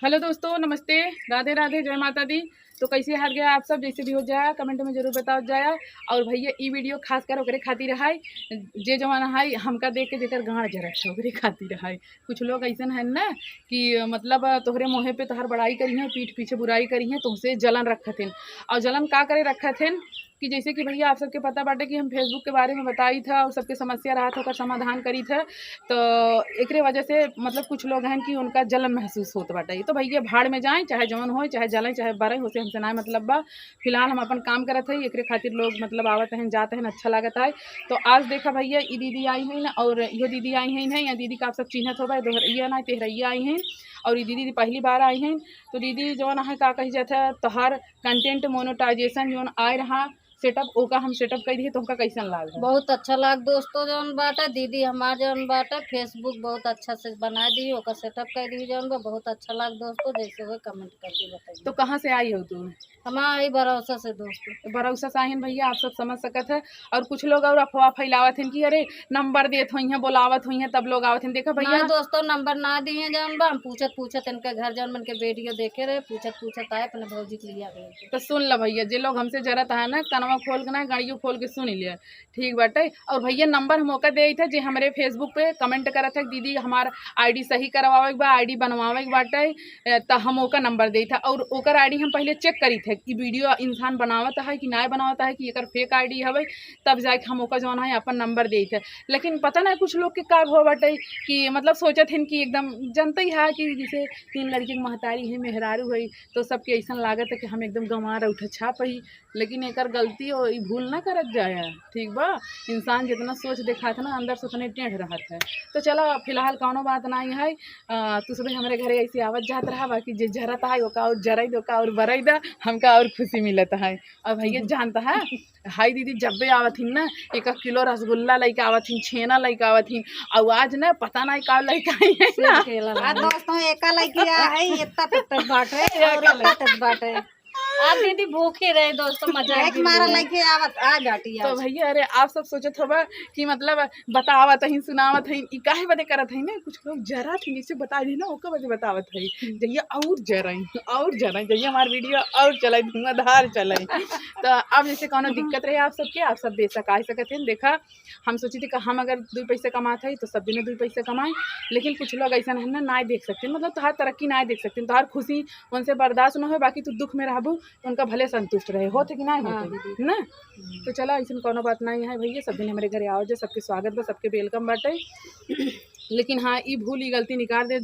Hello दोस्तों, नमस्ते, राधे राधे, जय माता दी। तो कैसे हार गया आप सब, जैसे भी हो जाए कमेंट में जरूर बताओ जाए। और भैया ई वीडियो खास कर ओकरे खातिर है जे जवान है हमका देख के जेकर गाँड जरत है ओकरे खातिर है। कुछ लोग ऐसा है ना कि मतलब तोहरे मुँहे पे तोहर बड़ाई करी है, पीठ पीछे बुराई करी है, तुमसे जलन रखथिन। और जलन का करे रखथिन कि जैसे कि भैया आप सबके पता बाटे कि हम फेसबुक के बारे में बताई था और सबके समस्या रहा था, समाधान करी था। तो एक वजह से मतलब कुछ लोग हैं कि उनका जलन महसूस होता बाटे। तो भैया भाड़ में जाएं, चाहे जवन हो, चाहे जलें, चाहे बरें, होसे हमसे ना मतलब बा। फिलहाल हम अपन काम करत है, एक खातिर लोग मतलब आवत हैं, जाते हैं, अच्छा लागत है। तो आज देखा भैया ई दीदी आई हैं ना, और यो दीदी आई हैं ना, या दीदी का आप सब चिन्हत होगा, दोहरैया ना तेहरैया आई हैं। और ये दीदी पहली बार आई हैं। तो दीदी जौन है का कही जाता है, तोहार कंटेंट मोनेटाइजेशन जौन आए रहा सेटअप, ओका हम सेटअप कर दिए, तो हमका कैसन लाग है? बहुत अच्छा लाग दोस्तों। जौन बाटे दीदी हमार जौन बाटे फेसबुक बहुत अच्छा से बना दी, ओका सेटअप कर दी जौन बा बहुत अच्छा लाग दोस्तों। जैसे हुए कमेंट करके बताइए। तो कहाँ से आई हो तू? हमारी भरोसा से दोस्तों। भरोसा साहिन भैया आप सब समझ सकत है। और कुछ लोग और अफवाह फैलावत हैं कि अरे नंबर देत हुई हैं, बुलावत हुई हैं, तब लोग आवत हैं। देखा भैया नहीं दोस्तों, नंबर ना दिए जौन बा, हम पूछत पूछत इनके घर जौन मन के वीडियो देखे रहे, पूछत पूछत आए अपने भौजी के लिया गए। तो सुन लो भैया, जे लोग हमसे जरत है ना, कनवा खोल के ना गाड़ियों खोल के सुन लिया, ठीक बाटे। और भैया नंबर मौका दे थे जे हमारे फेसबुक पे कमेंट करत है दीदी हमार आईडी सही करवावे के बा, आईडी बनवावे के बाटे, तो हम ओका नंबर दे था। और ओकर आईडी हम पहले चेक करी थे कि वीडियो इंसान बनावत है कि ना बनावत है, कि एकर फेक आईडी हवे, तब जाके हम ओका जौन है अपन नंबर दे थे। लेकिन पता ना कुछ लोग के का हो बाटे कि मतलब सोचत हैं कि एकदम जनता ही है कि जैसे 3 लड़की के महतारी है, मेहरारू है, तो सबके ऐसा लागत है कि हम एकदम गंवार उठ छाप ही। लेकिन एकर गलती और भूल ना करत जाए, ठीक बा। इंसान जितना सोच देखा था ना, अंदर से उतने टेढ़ रहत है। तो चलो फिलहाल कौनो बात नहीं है। तू सब हमारे घरे ऐसे आवत जात रहा, बाकी जे जरत है ओका और जरई दो का और बरई दा, हमका और खुशी मिलत है। और भैया जानता है हाई दीदी जब भी आवत हिन ना, 1 किलो रसगुल्ला लेके आवत हिन, छेना लेके आवत हिन। और आज ना पता नहीं का लेके आई है ना। दोस्तों एका लड़की है इतना टट बाटे और इतना टट बाटे। आप दीदी भूखे रहे दोस्तों, मजा एक मारा लड़के आवत आ जाती है। तो भैया अरे आप सब सोचत होबा कि मतलब बतावत है, सुनावत है, ई काहे बदे करत है ना। कुछ लोग जरा थी जैसे बता दी ना, ओका बदे बतावत है जइया और जरई जइया हमार वीडियो और चले, धुआंधार चले। तो अब जैसे कोनो दिक्कत रहे आप सबके, आप सब बेशक आ सकते हैं। देखा हम सोची थी कि हम अगर 2 पैसे कमाते हैं तो सब दिन 2 पैसे कमाएं। लेकिन कुछ लोग ऐसा है ना देख सकते, मतलब तोहार तरक्की ना देख सकते, तोहार खुशी उनसे बर्दाश्त न हो, बाकी तू दुख में रहबू तो उनका भले संतुष्ट रहे, होते कि नहीं होते ना। तो चला ऐसा कोनो बात नहीं है भैया, सब दिन हमारे घरे आओ, जो सबके स्वागत बा, सबके वेलकम बाटे। लेकिन हाँ ई भूल ई गलती निकाल दे।